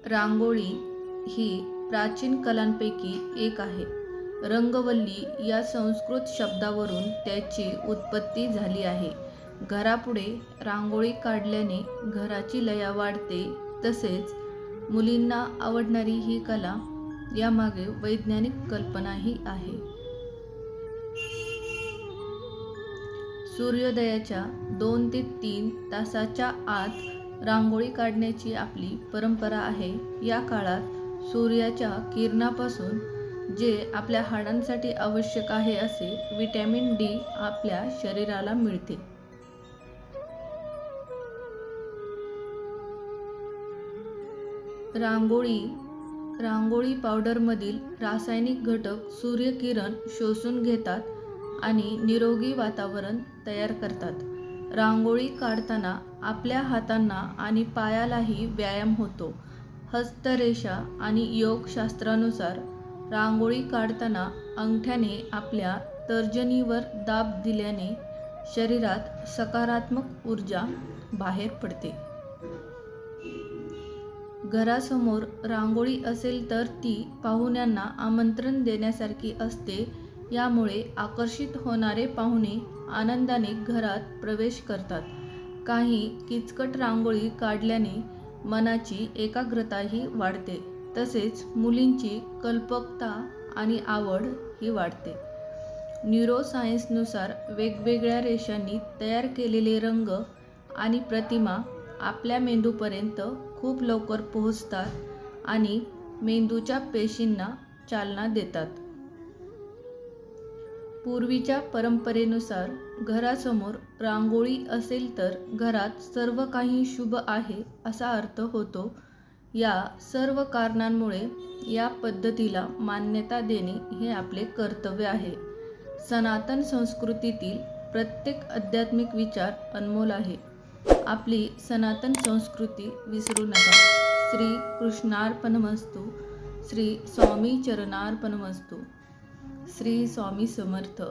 रांगोळी ही प्राचीन कलांपैकी एक आहे. रंगवल्ली या संस्कृत शब्दावरून त्याची उत्पत्ती झाली आहे. घरापुढे रांगोळी काढल्याने घराची लया वाढते. तसेच मुलींना आवडणारी ही कला, यामागे वैज्ञानिक कल्पनाही आहे. सूर्योदयाच्या 2 ते 3 तासाच्या आत रांगोळी काढण्याची आपली परंपरा आहे. या काळात सूर्याच्या किरणापासून जे आपल्या हाडांसाठी आवश्यक आहे असे व्हिटॅमिन डी आपल्या शरीराला मिळते. रांगोळी पावडरमधील रासायनिक घटक सूर्यकिरण शोषून घेतात आणि निरोगी वातावरण तयार करतात. रांगोळी काढताना आपल्या हातांना आणि पायालाही व्यायाम होतो. हस्तरेषा आणि योगशास्त्रानुसार रांगोळी काढताना अंगठ्याने आपल्या तर्जनीवर दाब दिल्याने शरीरात सकारात्मक ऊर्जा बाहेर पडते. घरासमोर रांगोळी असेल तर ती पाहुण्यांना आमंत्रण देण्यासारखी असते. यामुळे आकर्षित होणारे पाहुणे आनंदाने घरात प्रवेश करतात. काही किचकट रांगोळी काढल्याने मनाची एकाग्रताही वाढते. तसेच मुलींची कल्पकता आणि आवड ही वाढते. न्यूरोसायन्सनुसार वेगवेगळ्या रेषांनी तयार केलेले रंग आणि प्रतिमा आपल्या मेंदूपर्यंत खूप लवकर पोहोचतात आणि मेंदूच्या पेशींना चालना देतात. पूर्वीच्या परंपरेनुसार घरासमोर रांगोळी असेल तर घरात सर्व काही शुभ आहे असा अर्थ होतो. या सर्व कारणांमुळे या पद्धतीला मान्यता देणे हे आपले कर्तव्य आहे. सनातन संस्कृतीतील प्रत्येक आध्यात्मिक विचार अनमोल आहे. आपली सनातन संस्कृती विसरू नका. श्री कृष्णार्पणमस्तु. श्री स्वामी चरणार्पणमस्तु. श्री स्वामी समर्थ.